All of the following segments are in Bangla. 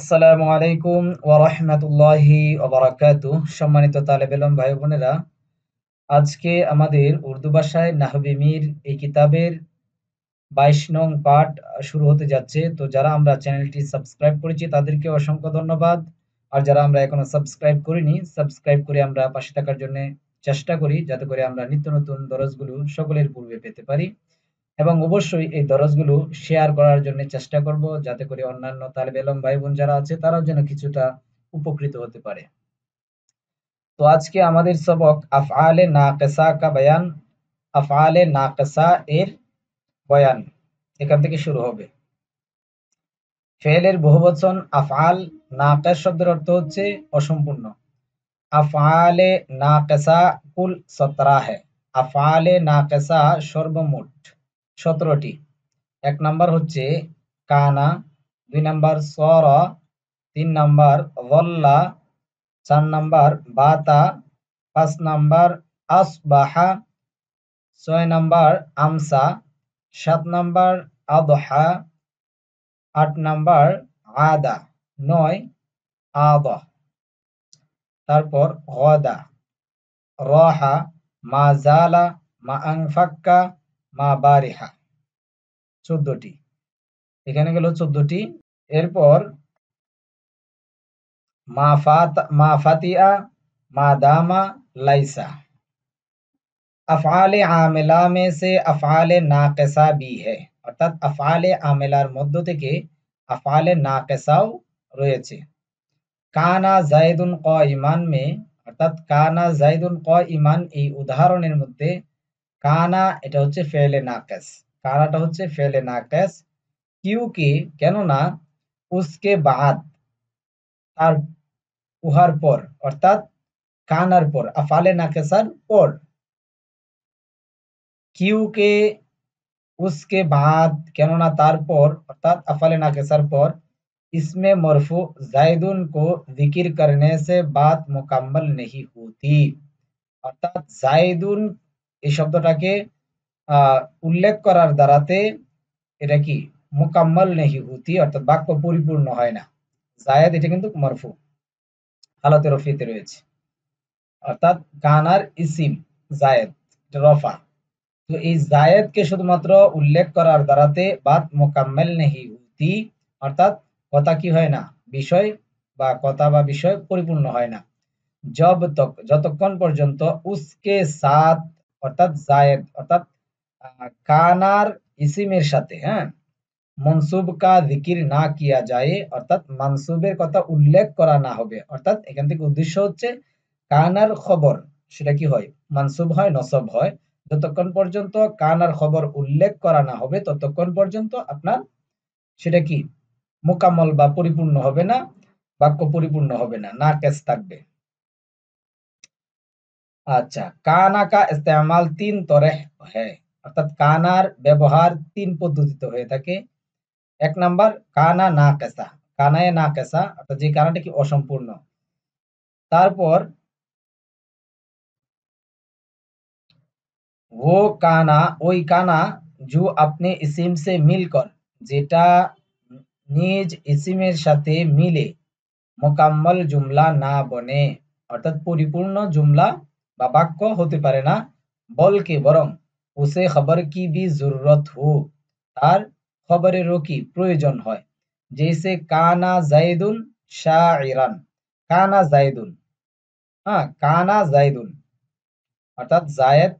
আসসালামু আলাইকুম ওয়া রাহমাতুল্লাহি ওয়া বারাকাতুহু। সম্মানিত তালেব ইলম ভাই বোনেরা, আজকে আমাদের উর্দু ভাষায় নাহবে মীর এই কিতাবের 22 নং পাঠ শুরু হতে যাচ্ছে। তো যারা আমরা চ্যানেলটি সাবস্ক্রাইব করেছি তাদেরকে অসংখ্য ধন্যবাদ। আর যারা আমরা এখনো সাবস্ক্রাইব করিনি, সাবস্ক্রাইব করে আমরা পাশে থাকার জন্য চেষ্টা করি, যাতে করে আমরা নিত্য নতুন দরজগুলো সকলের পূর্বে পেতে পারি। এবং অবশ্যই এই দরজগুলো শেয়ার করার জন্য চেষ্টা করব, যাতে করে অন্যান্য তালেবে ইলম ভাই বোন যারা আছে তারাও যেন কিছুটা উপকৃত হতে পারে। তো আজকে আমাদের সবক আফআলে নাকিসা কা বয়ান, আফআলে নাকিসা এর বয়ান এখান থেকে শুরু হবে। ফেলের বহুবচন আফআল নাকিস শব্দের অর্থ হচ্ছে অসম্পূর্ণ। আফআলে নাকিসা কুল 17 है। আফআলে নাকিসা সর্বমোট 17টি। এক নাম্বার হচ্ছে কানা, 2 নাম্বার সরা, 3 নাম্বার যল্লা, 4 নাম্বার বাতা, 5 নাম্বার আসবাহা, 6 নাম্বার আমসা, 7 নাম্বার আদহা, 8 নাম্বার আদা, 9 আদা। তারপর গদা, রাহা, মা জালা, মা আনফাক্কা, মা বারিহা। 14টি। এখানে গেল 14টি। এরপর মা ফাতিয়া, মা দামা, লাইসা। আফআলে আমিলা में से আফআলে নাকিসা भी है, অর্থাৎ আফআলে আমিলার মধ্য থেকে আফআলে নাকিসাও রয়েছে। কানা জাইদুন কাইমান में, অর্থাৎ কানা জাইদুন কাইমান এই উদাহরণের মধ্যে কানা এটা হচ্ছে ফেলে নাকিস, কানাটা হচ্ছে ফেলে নাকিস। কিউকি কেননা, উসকে বাদ তার উহার পর, অর্থাৎ কানার পর, আফআলে নাকিসার পর। কিউকে उसके बाद কেননা তারপর, অর্থাৎ আফআলে নাকিসার পর इसमें मरफू जायदुन को जिक्र करने से बात मुकम्मल नहीं होती, অর্থাৎ জায়দুন এই শব্দটাকে উল্লেখ করার দ্বারাতে এটা কি মুকাম্মাল নেহি হুতি, অর্থাৎ বাক্য পরিপূর্ণ হয় না। জায়েদ এটা কিন্তু মরফু হালতে রফিতে রয়েছে, অর্থাৎ কানার ইসিম জায়েদ এটা রফা। তো এই জায়েদকে শুধুমাত্র উল্লেখ করার দ্বারাতে বাত মোকাম্মেল নেহি হুতি, অর্থাৎ কথা কি হয় না, বিষয় বা কথা বা বিষয় পরিপূর্ণ হয় না। জব তক যতক্ষণ পর্যন্ত উসকে সাথ, অর্থাৎ জায়েদ অর্থাৎ কানার ইসিমের সাথে, হ্যাঁ, মনসুব কা জিকির না কিয়া যায়, অর্থাৎ মানসুবের কথা উল্লেখ করা না হবে। অর্থাৎ এখান থেকে উদ্দেশ্য হচ্ছে কানার খবর সেটা কি হয়, মানসুব হয়, নসব হয়। যতক্ষণ পর্যন্ত কানার খবর উল্লেখ করা না হবে ততক্ষণ পর্যন্ত আপনার সেটা কি মুকাম্মল বা পরিপূর্ণ হবে না, বাক্য পরিপূর্ণ হবে না, নাকিস থাকবে। আচ্ছা, কানা কা ইস্তেমাল 3 তরহ হ্যায়, অর্থাৎ কানার ব্যবহার 3 পদ্ধতিতে হয়ে থাকে। এক নাম্বার কানা নাকিসা, কানায়ে নাকিসা, অর্থাৎ যে কানাটা কি অসম্পূর্ণ। তারপর वो काना ওই কানা जो अपने इसिम से मिलकर, যেটা নিজ ইসিমের সাথে মিলে মোকাম্মল জুমলা না বনে, অর্থাৎ পরিপূর্ণ জুমলা বা বাক্য হতে পারে না। বলকে বরং উসে খবর কি ভি জরুরত হো, তার খবরেরও কি প্রয়োজন হয়। জैसे কানা জাইদুন শাইরান, কানা জাইদুন, হ্যাঁ, কানা জাইদুন অর্থাৎ জায়েদ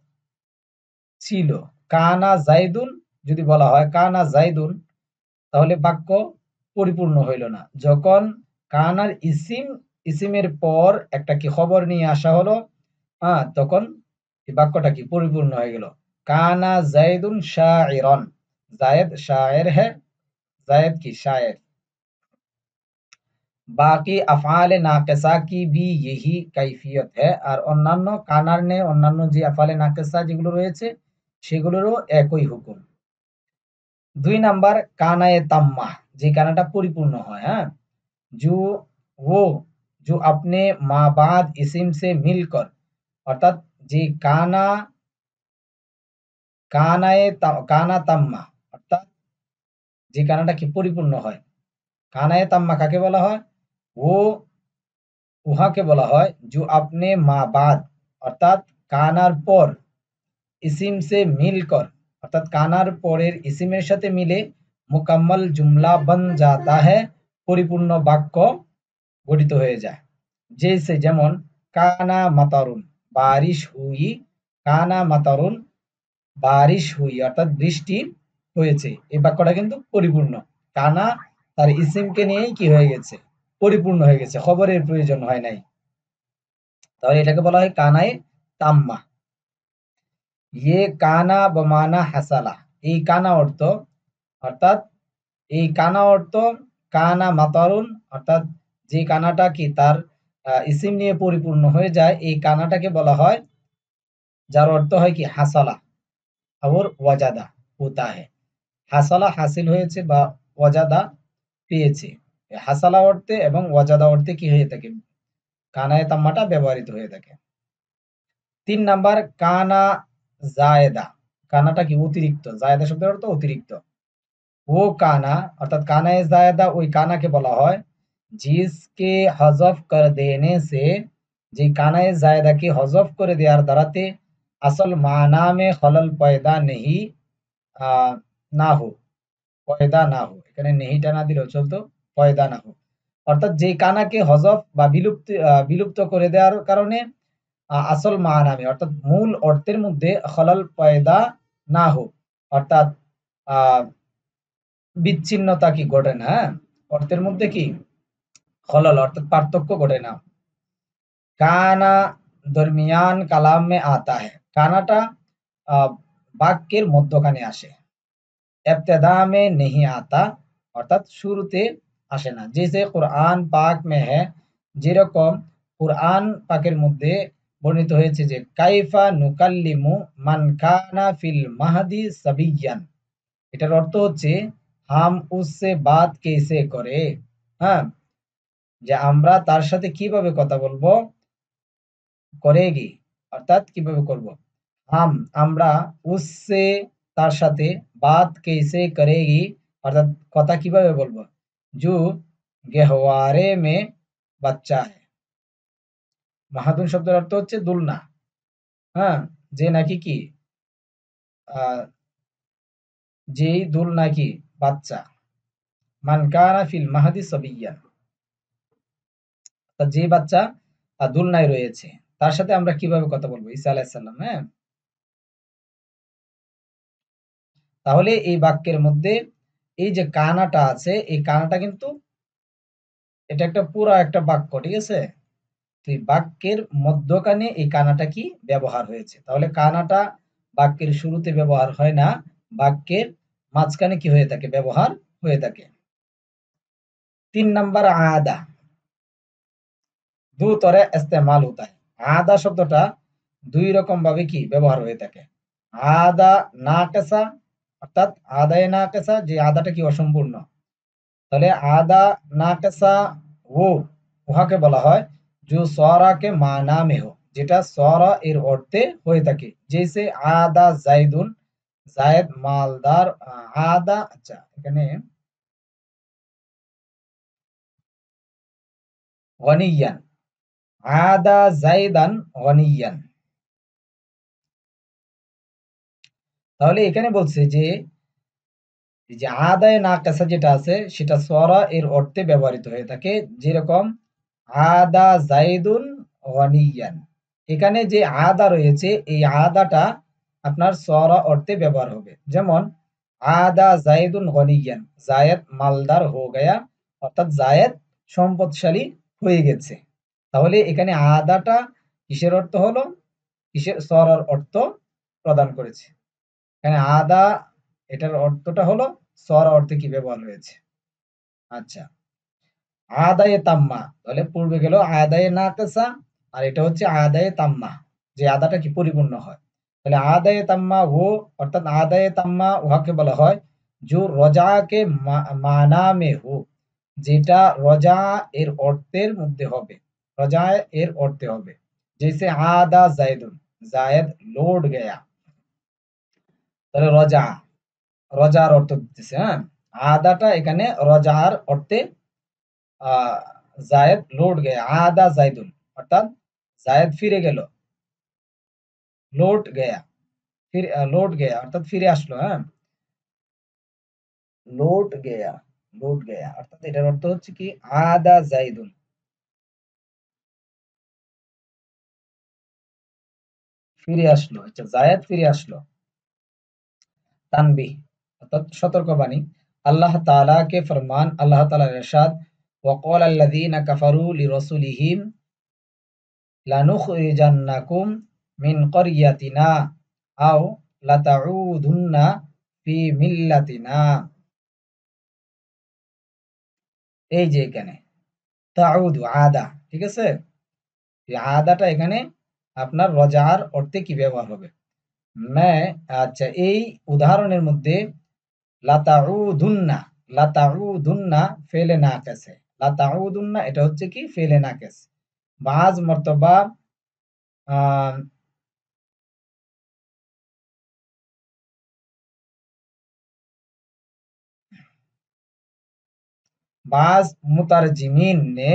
ছিল। কানা জাইদুন যদি বলা হয় কানা জাইদুন, তাহলে বাক্য পরিপূর্ণ হইল না। যখন কানার ইসিমের পর একটা কি খবর নিয়ে আসা হলো, হ্যাঁ, তখন এই বাক্যটা কি পরিপূর্ণ হয়ে গেল। কানা জাইদুন শাইরান, জায়েদ শায়ের হ্যাঁ, জায়েদ কি শায়ের। বাকি আফআলে নাকিসা কি भी यही कैफियत है, আর অন্যান্য কানার নে অন্যান্য যে আফআলে নাকিসা যেগুলো রয়েছে সেগুলোরও একই হুকুম। 2 নাম্বার কানায়ে তাম্মা, যে কানাটা পরিপূর্ণ হয়, হ্যাঁ, जो वो जो अपने माबाद इसिम से मिलकर, অর্থাৎ যে কানা তাম্মা, অর্থাৎ যে কানাটা কি পরিপূর্ণ হয়, কানায়ে তাম্মা কাকে বলা হয়? वो উহাকে বলা হয় जो अपने মা বাদ অর্থাৎ কানার পর ইসিম সে মিলকর অর্থাৎ কানার পরের ইসিমের সাথে মিলে মুকাম্মল জুমলা বন जाता है পরিপূর্ণ বাক্য গঠিত হয়ে যায়। জেসে যেমন কানা মাতারুন বারিশ হুই, কানা মাতারুন বারিশ হুই অর্থাৎ বৃষ্টি হয়েছে। এই বাক্যটা কিন্তু পরিপূর্ণ। কানা তার ইসিমকে নিয়েই কি হয়ে গেছে? পরিপূর্ণ হয়ে গেছে। খবরের প্রয়োজন হয় নাই। তাহলে এটাকে বলা হয় কানায়ে তাম্মা। ইয়ে কানা বমানা হাসালা। এই কানা অর্থ অর্থাৎ এই কানা অর্থ কানা মাতারুন অর্থাৎ যে কানাটা কি তার ইসিম নিয়ে পরিপূর্ণ হয়ে যায় এই কানাটাকে বলা হয় যার অর্থ হয় কি হাসালা और ওয়াজাদা होता है। হাসালা হাসিল হয়েছে বা ওয়াজাদা পেয়েছে। হাসালা অর্থে এবং ওয়াজাদা অর্থে কি হয়ে থাকে? কানায়ে তাম্মাটা ব্যবহৃত হয়ে থাকে। ৩ নাম্বার কানা জায়েদা। কানাটা কি অতিরিক্ত। জায়েদা শব্দের অর্থ অতিরিক্ত। ও কানা অর্থাৎ কানায়ে জায়েদা ওই কানাকে বলা হয় जिसके हज़फ कर देने से যে কানায়ে জায়েদাকে হজফ করে দেওয়ার দ্বারাতে আসল মানা में खलल पैदा नहीं না हो পয়দা না হো এখানে নেহিটা না দিলেও চলতো পয়দা না হো অর্থাৎ যে কানাকে হজফ বা বিলুপ্ত করে দেওয়ার কারণে আসল মানামে অর্থাৎ মূল অর্থের মধ্যে খলাল পয়দা না হোক অর্থাৎ আহ বিচ্ছিন্নতা কি ঘটে না, হ্যাঁ অর্থের মধ্যে কি খলল অর্থাৎ পার্থক্য ঘটে না। কানা দরমিয়ান কালাম মে আতা হ্যায়। কানাটা বাক্যের মধ্যখানে আসে। इब्तिदा में नहीं आता অর্থাৎ শুরুতে আসে না। जैसे कुरान पाक में है যেরকম কুরআন পাকের মধ্যে বর্ণিত হয়েছে যে কাইফা নুকাল্লিমু মান কানা ফিল মাহদি সাবিয়ান। এটার অর্থ হচ্ছে হাম উসসে বাত কেসে করে, হ্যাঁ যে আমরা তার সাথে কিভাবে কথা বলবো, করেগি অর্থাৎ কিভাবে করব। হাম আমরা উসসে তার সাথে বাত কেসে করেগি অর্থাৎ কথা কিভাবে বলবো। জু গেহওয়ারে মে বাচ্চা হ্যায়। মাহাদুন শব্দের অর্থ হচ্ছে দুলনা, হ্যাঁ যে নাকি কি আহ যেই দুল নাকি বাচ্চা। মান কানা ফিল মাহদি সাবিয়ান যে বাচ্চা দুলনায় রয়েছে তার সাথে আমরা কিভাবে কথা বলবো ঈসা আলাইহিস সালাম, হ্যাঁ তাহলে এই বাক্যের মধ্যে এই যে কানাটা আছে এই কানাটা কিন্তু এটা একটা পুরা একটা বাক্য, ঠিক আছে। তো এই বাক্যের মধ্যখানে এই কানাটা কি ব্যবহার হয়েছে। তাহলে কানাটা বাক্যের শুরুতে ব্যবহার হয় না, বাক্যের মাঝখানে কি হয়ে থাকে ব্যবহার হয়ে থাকে। ৩ নাম্বার আদা দু তরে ইস্তেমাল होता है। আদা শব্দটা দুই রকম ভাবে কি ব্যবহার হয়ে থাকে। আদা নাকেসা অর্থাৎ আদায়ে নাকেসা যে আদাটা কি অসম্পূর্ণ। তাহলে আদা নাকেসা ও উহাকে বলা হয় जो सौरा के माना में हो যেটা সরা এর অর্থে হয়ে থাকে। जैसे আদা জাইদুন জায়েদ মালদার আদা আচ্ছা এখানে গনিয়ান আদা জাইদান গনিয়ান। তাহলে এখানে বলছে যে এই যে আদায়ে নাকাসা যেটা আছে সেটা সরা এর অর্থে ব্যবহৃত হয়ে থাকে। যেরকম আদা জাইদুন গনিয়ান। এখানে যে আদা রয়েছে এই আদাটা আপনার সরা অর্থে ব্যবহার হবে। যেমন আদা জাইদুন গনিয়ান জায়েদ মালদার হো গয়া অর্থাৎ জায়েদ সম্পদশালী হয়ে গেছে। তাহলে এখানে আদাটা কিসের অর্থ হলো? কিসের সরার অর্থ প্রদান করেছে। এখানে আদা এটার অর্থটা হলো সরা অর্থে কি ব্যবহার হয়েছে। আচ্ছা আদায়ে তাম্মা তাহলে পূর্বে গেল আদায়ে নাকেসা আর এটা হচ্ছে আদায়ে তাম্মা যে আদাটা কি পরিপূর্ণ হয়। তাহলে আদায়ে তাম্মা ও অর্থাৎ আদায়ে তাম্মা উহাকে বলা হয় जो রজা কে মানা মে হো যেটা রজা এর অর্থের মধ্যে হবে, রজা এর অর্থে হবে। जैसे আদা জায়দুন জায়েদ লৌট গয়া। তাহলে রজা রজার অর্থ দিতেছে, হ্যাঁ আদাটা এখানে রজার অর্থে জায়েদ লৌট গয়া, আদা জাইদুন অর্থাৎ জায়েদ ফিরে গেল, লৌট গয়া, লৌট গয়া অর্থাৎ ফিরে আসলো। হ্যাঁ, লৌট গয়া, লৌট গয়া অর্থাৎ এটার অর্থ হচ্ছে কি আদা জাইদুন, ফিরে আসলো। আচ্ছা, জায়েদ ফিরে আসলো। তানবিহ অর্থাৎ সতর্কবাণী। আল্লাহ তাআলা के फरमान, अल्लाह ताला इरशाद, वक़ाल الذين كفروا لرسلهم لنخرجنكم من قريتنا أو لتعودن في মিল্লাতিনা। এই যে এখানে তাউদু আদা, ঠিক আছে? এই আদাটা এখানে আপনার রজার অর্থে কি ব্যবহার হবে? मैं, আচ্ছা এই উদাহরণের মধ্যে লাতাউদুন্না, লাতাউদুন্না ফেলে নাকেসে, লাতাউদুন্না এটা হচ্ছে কি ফেলে নাকেস। বাজ মর্তবা আহ, बाज मुतरजिमीन ने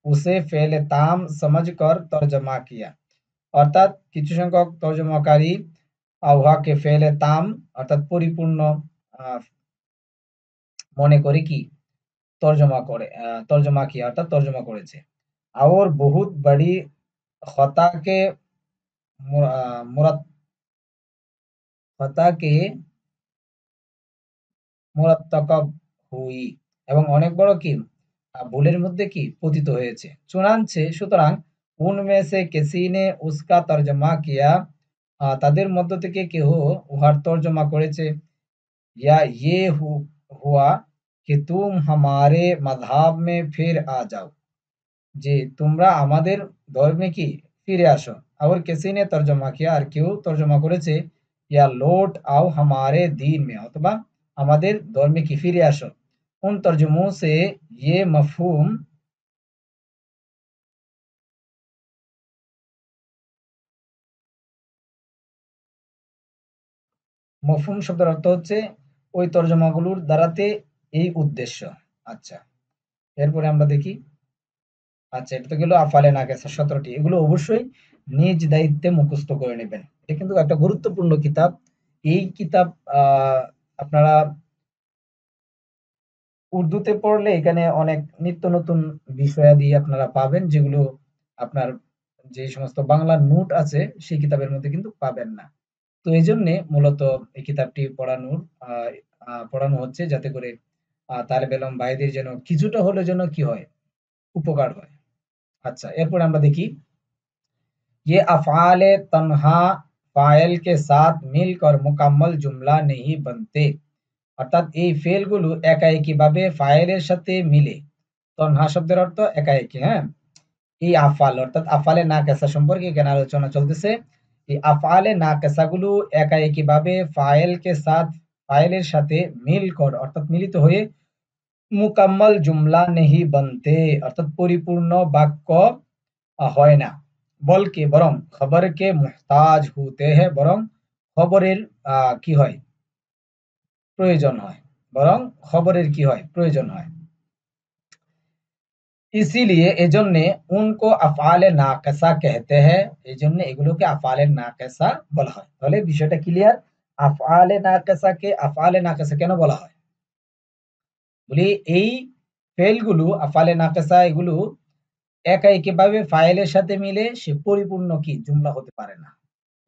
उसे फेले ताम समझकर तर्जमा किया, অর্থাৎ কিছু সংখ্যক তর্জমাকারী উহাকে ফেলে তাম অর্থাৎ পরিপূর্ণ আহ, মনে করে কি তর্জমা কিয়া অর্থাৎ তর্জমা করেছে। और बहुत बड़ी खता के मुरत खता के মুরাত্তাকাব হুই, এবং অনেক বড় কি ভুলের মধ্যে কি পতিত হয়েছে। চুনাঞ্চে সুতরাং উনমে সে কিসি নে উসকা তরজমা কিয়া, তাদের মধ্য থেকে কেহ উহার তর্জমা করেছে। या ये हुआ कि तुम हमारे मजहब में फिर आ जाओ, যে তোমরা আমাদের ধর্মে কি ফিরে আসো। और किसी ने तर्जमा किया, আর কেউ তর্জমা করেছে या लौट आओ हमारे दीन में, অথবা আমাদের ধর্মে কি ফিরে আসো। उन तर्जुमों से ये मफहूम, মফহুম শব্দের অর্থ হচ্ছে ওই তর্জমাগুলোর দ্বারাতে এই উদ্দেশ্য। আচ্ছা, এরপরে আমরা দেখি। আচ্ছা, এটা তো গেল আফআলে নাকেসা ১৭টি। এগুলো অবশ্যই নিজ দায়িত্বে মুখস্থ করে নেবেন। এটা কিন্তু একটা গুরুত্বপূর্ণ কিতাব। এই কিতাব আপনারা উর্দুতে পড়লে এখানে অনেক নিত্য নতুন বিষয়াদি আপনারা পাবেন, যেগুলো আপনার যে সমস্ত বাংলা নোট আছে সেই কিতাবের মধ্যে কিন্তু পাবেন না। তো এইজন্যে মূলত এই কিতাবটি পড়ানো হচ্ছে, যাতে করে তালেবে ইলম ভাইদের যেন কিছুটা হলেও যেন কি হয়, উপকার হয়। আচ্ছা, এরপরে আমরা দেখি ये अफ़आल तन्हा फ़ाइल के साथ मिलकर मुकम्मल जुमला नहीं बनते, অর্থাৎ এই ফেলগুলো একাএকিভাবে ফাইলের সাথে মিলে। তন্হা শব্দের অর্থ একাএকি। হ্যাঁ, এই আফআল অর্থাৎ আফআলে নাকেসা সম্পর্কে এখানে আলোচনা চলতেছে। এই আফআলে নাকেসাগুলো একাএকিভাবে ফাইলের সাথে মিলকর অর্থাৎ মিলিত হয়ে মুকাম্মাল জুমলা নেহি বনতে অর্থাৎ পরিপূর্ণ বাক্য হয় না। বলকে বরং খবরকে মুহতাজ হতে হ্যাঁ, বরং খবরের কি হয়, প্রয়োজন হয়, বরং খবরের কি হয়, প্রয়োজন হয়। इसीलिए এজন্যে উनको আফআলে নাকিসা कहते हैं, এজন্য এগুলোকে আফআলে নাকিসা বলা হয়। তাহলে বিষয়টা ক্লিয়ার। আফআলে নাকিসা কেন বলা হয়? বলি এই ফেলগুলো আফআলে নাকিসা এগুলো একাএকিভাবে ফাইলের সাথে মিলে সে পরিপূর্ণ কি জুমলা হতে পারে না,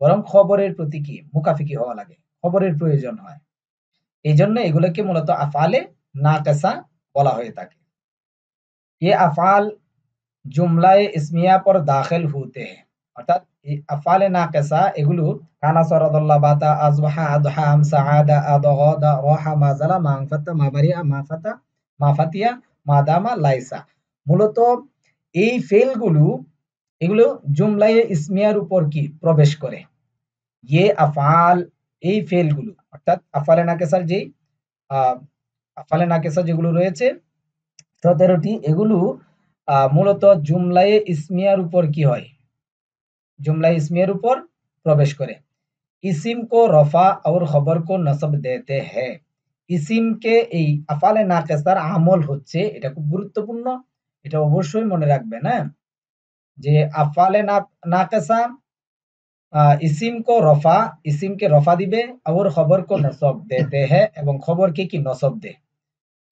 বরং খবরের প্রতি কি মুখাফিকি হওয়া লাগে, খবরের প্রয়োজন হয়। এই জন্য এগুলোকে মূলত আফআলে নাকিসা বলা হয়ে থাকে। ये अफ़आल जुमलाए इस्मिया पर दाखिल होते हैं, অর্থাৎ এই আফআলে নাকিসা এগুলো কানা সরাদাল্লাহ বাতা আসবাহা আদহা আমসা আদা আদগাদা রাহা মাজালা মানফাতা মাবারিয়া মাফাতা মাফাতিয়া মাদামা লাইসা, মূলত এই ফেলগুলো এগুলো জুমলায়ে ইসমিয়ার উপর কি প্রবেশ করে। ইয়ে আফআল, এই ফেলগুলো অর্থাৎ আফআলে নাকিসার যেই আহ, আফআলে নাকিসা যেগুলো রয়েছে ১৭টি, এগুলো মূলত জুমলায়ে ইসমিয়ার উপর কি হয়, জুমলায়ে ইসমিয়ার উপর প্রবেশ করে। ইসিম কো রফা और খবর কো নসব দেতে হ্যায়। ইসিমকে এই আফআলে নাকিসার আমল হচ্ছে, এটা খুব গুরুত্বপূর্ণ, এটা অবশ্যই মনে রাখবেন, হ্যাঁ, যে আফআলে নাকিসা इसिम के रफा दिबे और खबर को नसब देते हैं এবং খবরকে কি নসব দে,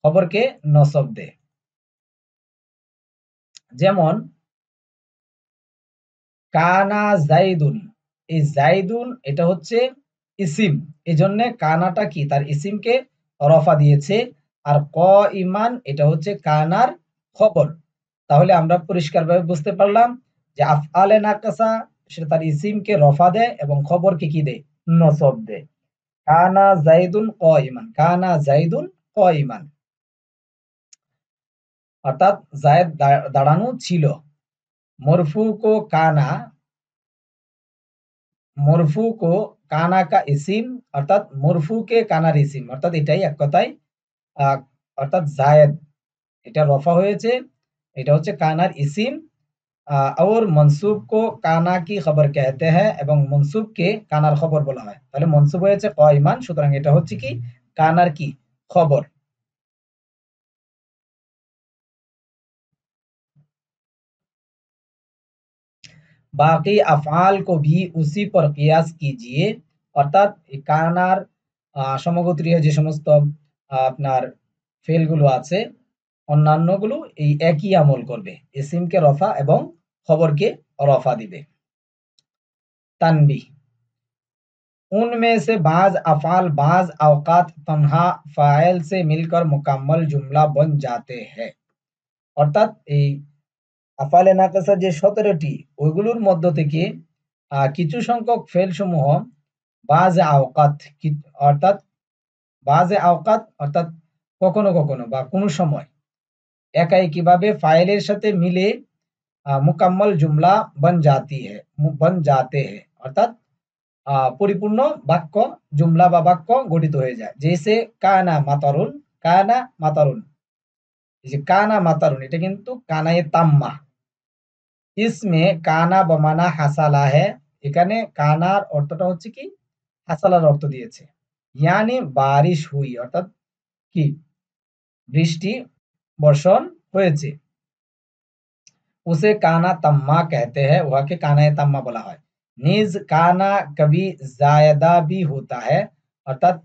খবরকে নসব দে। যেমন কানা জাইদুন, এই জাইদুন এটা হচ্ছে ইসিম, এজন্য কানাটা কি তার ইসিমকে রফা দিয়েছে, আর ক ইমান এটা হচ্ছে কানার খবর। তাহলে আমরা পরিষ্কারভাবে বুঝতে পারলাম যে আফআলে নাকাসা সেটা তার ইসিমকে রফা দেয় এবং খবরকে কি দেয়, নসব দেয়। কানা জাইদুন ক ইমান, কানা জাইদুন ক ইমান, অর্থাৎ জায়েদ দাঁড়ানো ছিল। মরফু কো কানা, মরফু কো কানা কা ইসিম, অর্থাৎ মরফু কে কানার ইসিম, অর্থাৎ এটাই এক কথায় অর্থাৎ জায়েদ এটা রফা হয়েছে, এটা হচ্ছে কানার ইসিম। और মনসুব কো কানা কি খবর कहते हैं এবং মনসুবকে কানার খবর বলা হয়। তাহলে মনসুব হয়েছে কয়মান, সুতরাং এটা হচ্ছে কি কানার কি খবর। বাকি আফআল को भी उसी पर कियास कीजिए, অর্থাৎ এই কানার সমগোত্রীয় যে সমস্ত আপনার ফেলগুলো আছে অন্যান্যগুলো এই একই আমল করবে, ইসিমকে রফা এবং খবরকে রফা দিবে। তানবীহ, उनमें से बाज अफ़ाल बाज औकात तन्हा फ़ाइल से मिलकर मुकम्मल जुमला बन जाते हैं। অর্থাৎ এই আফআলে নাকিসা যে ১৭টি ওইগুলোর মধ্য থেকে কিছু সংখ্যক ফেলসমূহ বাজে আওকাত অর্থাৎ বাজে আওকাত অর্থাৎ কখনো কখনো বা কোনো সময় একাই কিভাবে ফাইলের সাথে মিলে মুকাম্মল জুমলা বন জাতে হ্যায় অর্থাৎ পরিপূর্ণ বাক্য জুমলা বা বাক্য গঠিত হয়ে যায়। জেসে কানা মাতারুন, কানা মাতারুন, এই যে কানা মাতারুন এটা কিন্তু কানায়ে তাম্মা। ইসমে কানা বমানা হাসালা হ্যায়, এখানে কানার অর্থটা হচ্ছে কি হাসালার অর্থ দিয়েছে। ইয়ানি বারিশ হুই অর্থাৎ কি বৃষ্টি বর্ষণ হয়েছে। उसे काना तम्मा कहते हैं, উহাকে কানায়ে তাম্মা বলা হয়। নিজ কানা কবি জায়দা भी होता है, অর্থাৎ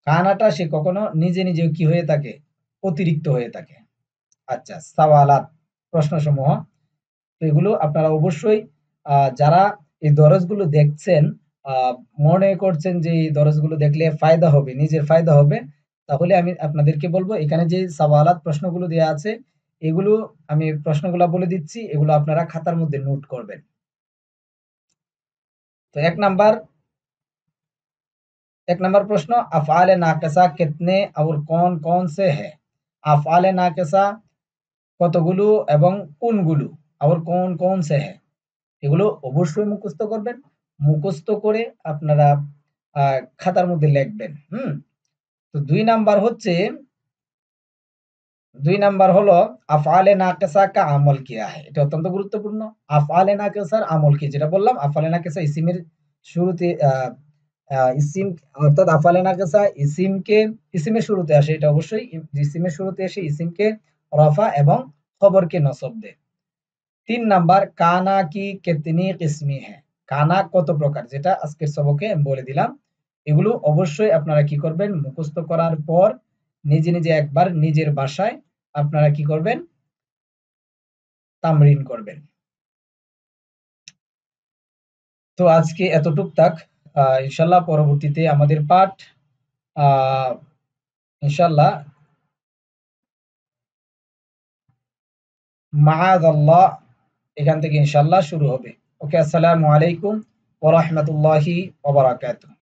কানাটা সে কখনো নিজে নিজেও কি হয়ে থাকে, অতিরিক্ত হয়ে থাকে। আচ্ছা, সাওয়ালাত প্রশ্নসমূহ, তো এগুলো আপনারা অবশ্যই যারা এই দরজগুলো দেখছেন মনে করছেন যে এই দরজগুলো দেখলে ফায়দা হবে, নিজের ফায়দা হবে, তাহলে আমি আপনাদেরকে বলবো এখানে যে সাওয়ালাত প্রশ্নগুলো দেয়া আছে এগুলো আমি প্রশ্নগুলা বলে দিচ্ছি, এগুলো আপনারা খাতার মধ্যে নোট করবেন। তো এক নাম্বার প্রশ্ন, আফআলে নাকিসা কিতনে और कौन-कौन से है? আফআলে নাকিসা কতগুলো এবং কোনগুলো, और कौन-कौन से है? এগুলো অবশ্যই মুখস্থ করবেন। মুখস্থ করে আপনারা খাতার মধ্যে লিখবেন। তো ২ নাম্বার হলো আফআলে নাকিসা কা আমল কিয়া হ্যায়। এটা অত্যন্ত গুরুত্বপূর্ণ। আফআলে নাকিসার আমল কি? যেটা বললাম আফআলে নাকিসা ইসিমের শুরুতে ইসিম অর্থাৎ আফআলে নাকিসা ইসিমের শুরুতে আসে, এটা অবশ্যই ইসিমের শুরুতে এসে ইসিমকে রফা এবং খবরকে নসব দেয়। ৩ নাম্বার কানা কি কিতনি কিসমি হ্যায়? কানা কত প্রকার, যেটা আজকের সবকে আমি বলে দিলাম। এগুলো অবশ্যই আপনারা কি করবেন, মুখস্থ করার পর নিজে নিজে একবার নিজের বাসায় আপনারা কি করবেন, তামরিন করবেন। তো আজকে এতটুক থাক। ইনশাল্লাহ পরবর্তীতে আমাদের পাঠ ইনশাল্লাহ মাআযাল্লাহ এখান থেকে ইনশাল্লাহ শুরু হবে। ওকে, আসসালামু আলাইকুম ওয়া রাহমাতুল্লাহি ওয়া বারাকাতুহু।